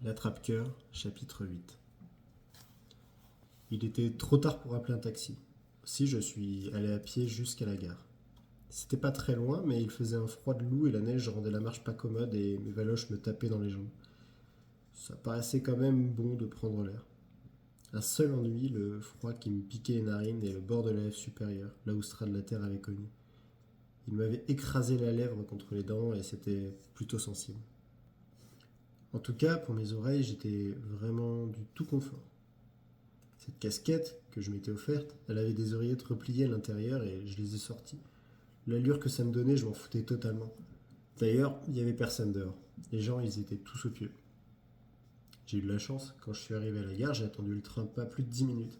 L'attrape-cœur, chapitre 8. Il était trop tard pour appeler un taxi. Aussi, je suis allé à pied jusqu'à la gare. C'était pas très loin, mais il faisait un froid de loup et la neige rendait la marche pas commode et mes valoches me tapaient dans les jambes. Ça paraissait quand même bon de prendre l'air. Un seul ennui, le froid qui me piquait les narines et le bord de la lèvre supérieure, là où Strad la terre avait cogné. Il m'avait écrasé la lèvre contre les dents et c'était plutôt sensible. En tout cas, pour mes oreilles, j'étais vraiment du tout confort. Cette casquette que je m'étais offerte, elle avait des oreillettes repliées à l'intérieur et je les ai sorties. L'allure que ça me donnait, je m'en foutais totalement. D'ailleurs, il n'y avait personne dehors. Les gens, ils étaient tous au pieu. J'ai eu de la chance. Quand je suis arrivé à la gare, j'ai attendu le train pas plus de 10 minutes.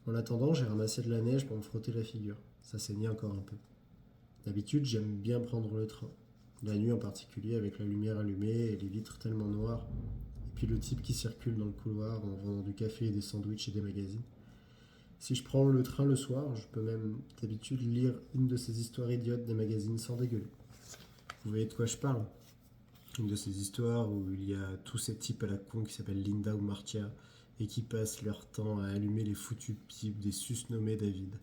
En attendant, j'ai ramassé de la neige pour me frotter la figure. Ça saignait encore un peu. D'habitude, j'aime bien prendre le train. La nuit en particulier, avec la lumière allumée et les vitres tellement noires. Et puis le type qui circule dans le couloir en vendant du café et des sandwichs et des magazines. Si je prends le train le soir, je peux même d'habitude lire une de ces histoires idiotes des magazines sans dégueuler. Vous voyez de quoi je parle? Une de ces histoires où il y a tous ces types à la con qui s'appellent Linda ou Marcia et qui passent leur temps à allumer les foutus pipes des susnommés David.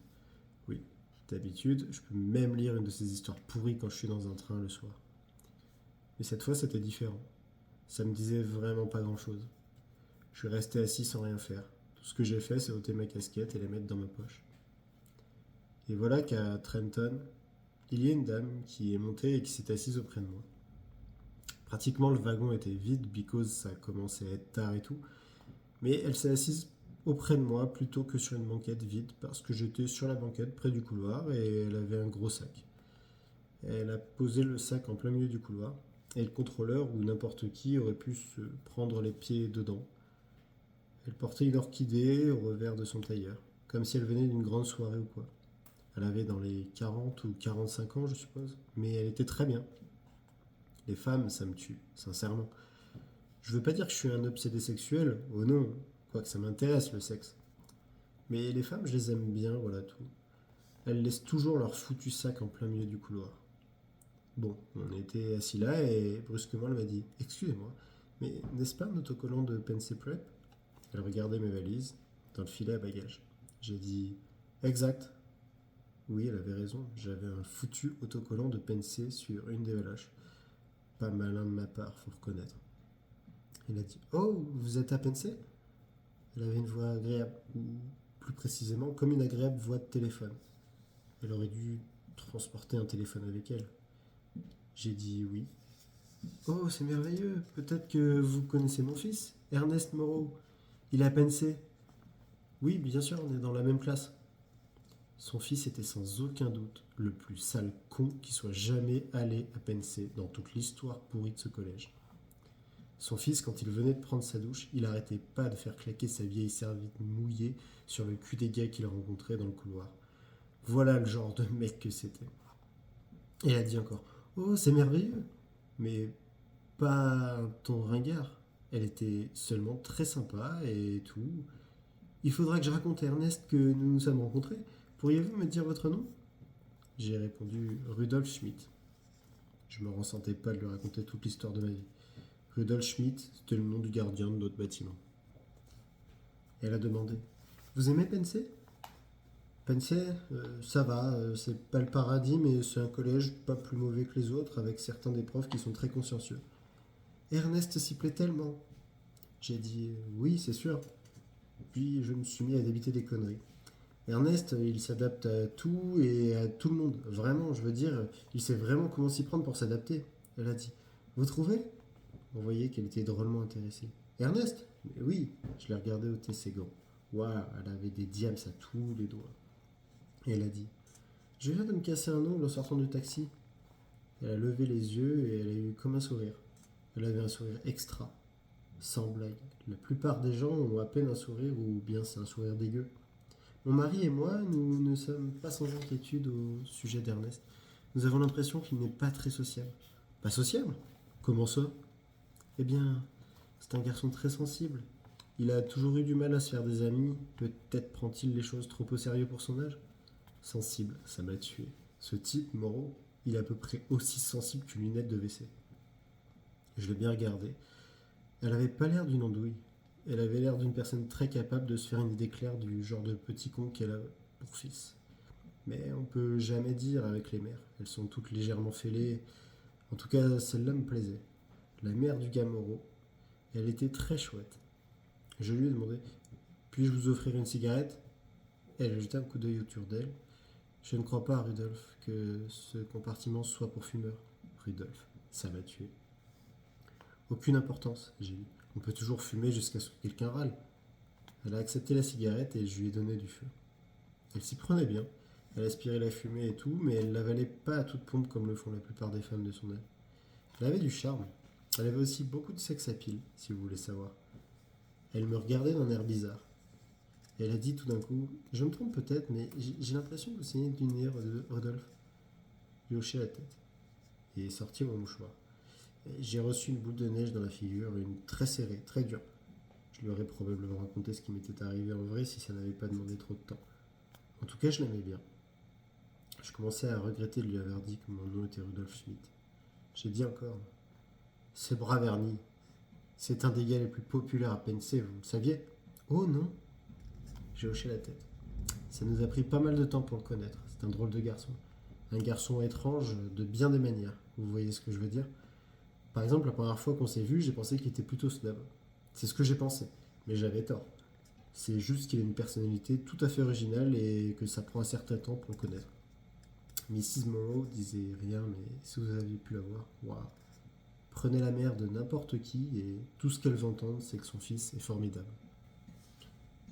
Oui, d'habitude, je peux même lire une de ces histoires pourries quand je suis dans un train le soir. Mais cette fois, c'était différent. Ça me disait vraiment pas grand-chose. Je suis resté assis sans rien faire. Tout ce que j'ai fait, c'est ôter ma casquette et la mettre dans ma poche. Et voilà qu'à Trenton, il y a une dame qui est montée et qui s'est assise auprès de moi. Pratiquement le wagon était vide, because ça commençait à être tard et tout, mais elle s'est assise auprès de moi plutôt que sur une banquette vide parce que j'étais sur la banquette près du couloir et elle avait un gros sac. Elle a posé le sac en plein milieu du couloir et le contrôleur ou n'importe qui aurait pu se prendre les pieds dedans. Elle portait une orchidée au revers de son tailleur, comme si elle venait d'une grande soirée ou quoi. Elle avait dans les 40 ou 45 ans, je suppose, mais elle était très bien. Les femmes, ça me tue, sincèrement. Je veux pas dire que je suis un obsédé sexuel, oh non, quoique ça m'intéresse le sexe. Mais les femmes, je les aime bien, voilà tout. Elles laissent toujours leur foutu sac en plein milieu du couloir. Bon, on était assis là et brusquement elle m'a dit: Excusez-moi, mais n'est-ce pas un autocollant de Pensée Prep? Elle regardait mes valises, dans le filet à bagages. J'ai dit: Exact. Oui, elle avait raison, j'avais un foutu autocollant de Pensée sur une des valoches. Pas malin de ma part, faut reconnaître. Elle a dit: Oh, vous êtes à Pensée? Elle avait une voix agréable, ou plus précisément, comme une agréable voix de téléphone. Elle aurait dû transporter un téléphone avec elle. J'ai dit oui. Oh, c'est merveilleux. Peut-être que vous connaissez mon fils, Ernest Moreau. Il est à Pensée. Oui, bien sûr, on est dans la même classe. Son fils était sans aucun doute le plus sale con qui soit jamais allé à Pensée dans toute l'histoire pourrie de ce collège. Son fils, quand il venait de prendre sa douche, il arrêtait pas de faire claquer sa vieille serviette mouillée sur le cul des gars qu'il rencontrait dans le couloir. Voilà le genre de mec que c'était. Et elle a dit encore: Oh, c'est merveilleux. Mais pas un ton ringard. Elle était seulement très sympa et tout. Il faudra que je raconte à Ernest que nous nous sommes rencontrés. Pourriez-vous me dire votre nom? J'ai répondu Rudolf Schmidt. Je me ressentais pas de lui raconter toute l'histoire de ma vie. Rudolf Schmidt, c'était le nom du gardien de notre bâtiment. Elle a demandé: Vous aimez Pensée? Pensée, ça va, c'est pas le paradis, mais c'est un collège pas plus mauvais que les autres, avec certains des profs qui sont très consciencieux. Ernest s'y plaît tellement. J'ai dit oui, c'est sûr. Puis je me suis mis à débiter des conneries. Ernest, il s'adapte à tout et à tout le monde. Vraiment, je veux dire, il sait vraiment comment s'y prendre pour s'adapter. Elle a dit: Vous trouvez? On voyait qu'elle était drôlement intéressée. Ernest? Mais oui, je l'ai regardé ôter ses gants. Waouh, elle avait des diams à tous les doigts. Et elle a dit: Je viens de me casser un ongle en sortant du taxi. Elle a levé les yeux et elle a eu comme un sourire. Elle avait un sourire extra, sans blague. La plupart des gens ont à peine un sourire ou bien c'est un sourire dégueu. Mon mari et moi, nous ne sommes pas sans inquiétude au sujet d'Ernest. Nous avons l'impression qu'il n'est pas très sociable. Pas sociable? Comment ça? Eh bien, c'est un garçon très sensible. Il a toujours eu du mal à se faire des amis. Peut-être prend-il les choses trop au sérieux pour son âge? Sensible, ça m'a tué. Ce type, Moreau, il est à peu près aussi sensible qu'une lunette de WC. Je l'ai bien regardé. Elle avait pas l'air d'une andouille. Elle avait l'air d'une personne très capable de se faire une idée claire du genre de petit con qu'elle a pour fils. Mais on peut jamais dire avec les mères. Elles sont toutes légèrement fêlées. En tout cas, celle-là me plaisait. La mère du Gamoro. Elle était très chouette. Je lui ai demandé: puis-je vous offrir une cigarette? Elle a jeté un coup d'œil autour d'elle. Je ne crois pas, Rudolf, que ce compartiment soit pour fumeurs. Rudolf, ça m'a tué. Aucune importance, j'ai dit. On peut toujours fumer jusqu'à ce que quelqu'un râle. Elle a accepté la cigarette et je lui ai donné du feu. Elle s'y prenait bien. Elle aspirait la fumée et tout, mais elle l'avalait pas à toute pompe comme le font la plupart des femmes de son âge. Elle avait du charme. Elle avait aussi beaucoup de sex appeal, si vous voulez savoir. Elle me regardait d'un air bizarre. Et elle a dit tout d'un coup: je me trompe peut-être, mais j'ai l'impression que vous saignez du nez, Rodolphe. J'ai hoché la tête et sorti mon mouchoir. J'ai reçu une boule de neige dans la figure, une très serrée, très dure. Je lui aurais probablement raconté ce qui m'était arrivé en vrai si ça n'avait pas demandé trop de temps. En tout cas, je l'aimais bien. Je commençais à regretter de lui avoir dit que mon nom était Rudolf Schmidt. J'ai dit encore: c'est brave Ernie. C'est un des gars les plus populaires à PNC, vous le saviez? Oh non. J'ai hoché la tête. Ça nous a pris pas mal de temps pour le connaître. C'est un drôle de garçon. Un garçon étrange, de bien des manières. Vous voyez ce que je veux dire? Par exemple, la première fois qu'on s'est vu, j'ai pensé qu'il était plutôt snob. C'est ce que j'ai pensé, mais j'avais tort. C'est juste qu'il a une personnalité tout à fait originale et que ça prend un certain temps pour le connaître. Mrs. Monroe disait rien, mais si vous aviez pu la voir, waouh. Prenez la mère de n'importe qui et tout ce qu'elles entendent, c'est que son fils est formidable.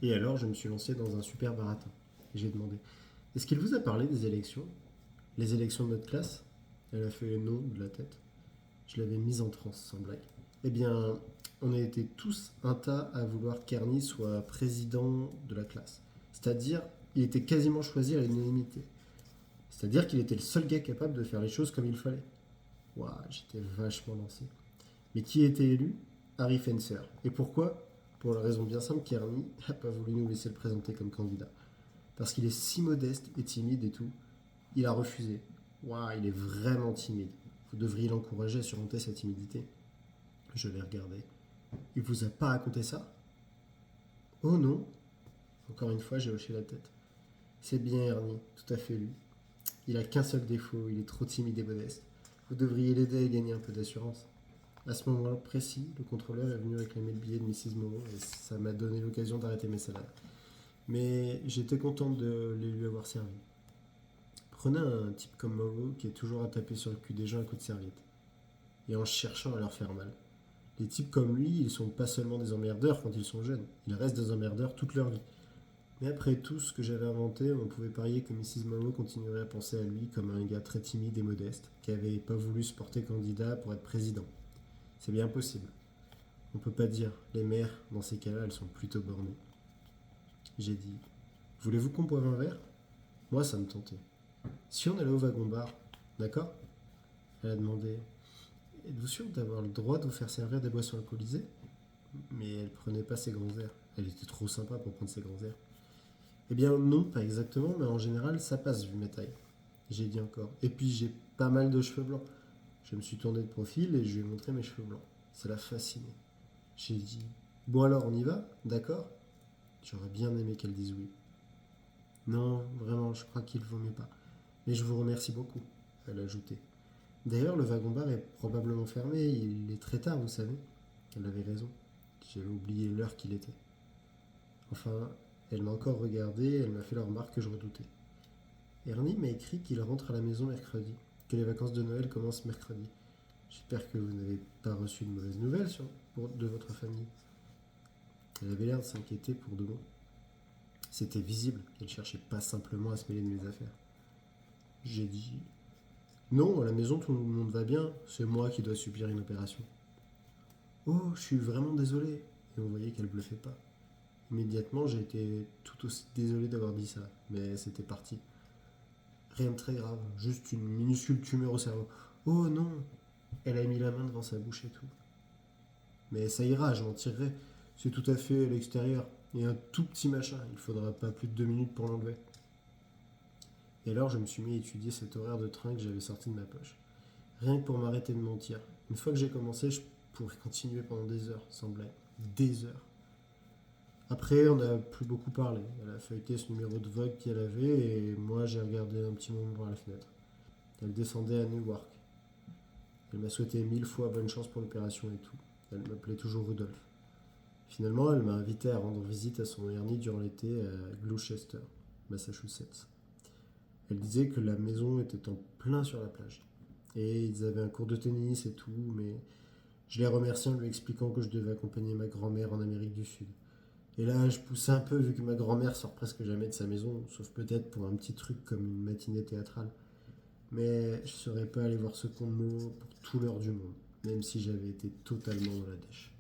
Et alors, je me suis lancé dans un super baratin. Et j'ai demandé: est-ce qu'il vous a parlé des élections? Les élections de notre classe? Elle a fait non de la tête. Je l'avais mise en transe, sans blague. Eh bien, on a été tous un tas à vouloir qu'Ernie soit président de la classe. C'est-à-dire, il était quasiment choisi à l'unanimité. C'est-à-dire qu'il était le seul gars capable de faire les choses comme il fallait. Waouh, j'étais vachement lancé. Mais qui a été élu? Harry Fencer. Et pourquoi? Pour la raison bien simple qu'Ernie n'a pas voulu nous laisser le présenter comme candidat. Parce qu'il est si modeste et timide et tout, il a refusé. Waouh, il est vraiment timide. Vous devriez l'encourager à surmonter sa timidité. Je l'ai regardé. Il vous a pas raconté ça? Oh non. Encore une fois, j'ai hoché la tête. C'est bien Ernie, tout à fait lui. Il a qu'un seul défaut, il est trop timide et modeste. Vous devriez l'aider à gagner un peu d'assurance. À ce moment-là précis, le contrôleur est venu réclamer le billet de Mrs. Moreau et ça m'a donné l'occasion d'arrêter mes salades. Mais j'étais contente de les lui avoir servi. Prenez un type comme Moreau qui est toujours à taper sur le cul des gens à coups de serviette et en cherchant à leur faire mal. Les types comme lui, ils sont pas seulement des emmerdeurs quand ils sont jeunes, ils restent des emmerdeurs toute leur vie. Mais après tout ce que j'avais inventé, on pouvait parier que Mrs. Monroe continuerait à penser à lui comme à un gars très timide et modeste, qui avait pas voulu se porter candidat pour être président. C'est bien possible. On peut pas dire. Les mères, dans ces cas-là, elles sont plutôt bornées. J'ai dit: voulez-vous qu'on boive un verre? Moi, ça me tentait. Si on allait au wagon-bar, d'accord? Elle a demandé: êtes-vous sûr d'avoir le droit de vous faire servir des boissons alcoolisées? Mais elle prenait pas ses grands airs. Elle était trop sympa pour prendre ses grands airs. Eh bien non, pas exactement, mais en général, ça passe vu mes tailles. J'ai dit encore. Et puis j'ai pas mal de cheveux blancs. Je me suis tourné de profil et je lui ai montré mes cheveux blancs. Ça l'a fasciné. J'ai dit: bon alors, on y va? D'accord? J'aurais bien aimé qu'elle dise oui. Non, vraiment, je crois qu'il vaut mieux pas. Mais je vous remercie beaucoup, elle a ajouté. D'ailleurs, le wagon-bar est probablement fermé, il est très tard, vous savez. Elle avait raison. J'avais oublié l'heure qu'il était. Enfin, elle m'a encore regardé et elle m'a fait la remarque que je redoutais. Ernie m'a écrit qu'il rentre à la maison mercredi, que les vacances de Noël commencent mercredi. J'espère que vous n'avez pas reçu de mauvaises nouvelles de votre famille. Elle avait l'air de s'inquiéter pour de bon. C'était visible qu'elle cherchait pas simplement à se mêler de mes affaires. J'ai dit: non, à la maison tout le monde va bien, c'est moi qui dois subir une opération. Oh, je suis vraiment désolé. Et on voyait qu'elle bluffait pas. Immédiatement, j'ai été tout aussi désolé d'avoir dit ça, mais c'était parti. Rien de très grave, juste une minuscule tumeur au cerveau. Oh non. Elle a mis la main devant sa bouche et tout. Mais ça ira, je m'en tirerai. C'est tout à fait à l'extérieur. Et un tout petit machin, il faudra pas plus de 2 minutes pour l'enlever. Et alors, je me suis mis à étudier cet horaire de train que j'avais sorti de ma poche. Rien que pour m'arrêter de mentir. Une fois que j'ai commencé, je pourrait continuer pendant des heures, sans blague. Des heures. Après, on n'a plus beaucoup parlé. Elle a feuilleté ce numéro de Vogue qu'elle avait et moi j'ai regardé un petit moment par la fenêtre. Elle descendait à Newark. Elle m'a souhaité 1000 fois bonne chance pour l'opération et tout. Elle m'appelait toujours Rudolph. Finalement, elle m'a invité à rendre visite à son hernie durant l'été à Gloucester, Massachusetts. Elle disait que la maison était en plein sur la plage. Et ils avaient un cours de tennis et tout, mais je l'ai remercié en lui expliquant que je devais accompagner ma grand-mère en Amérique du Sud. Et là, je poussais un peu vu que ma grand-mère sort presque jamais de sa maison, sauf peut-être pour un petit truc comme une matinée théâtrale. Mais je serais pas allé voir ce con de mots pour tout l'heure du monde, même si j'avais été totalement dans la dèche.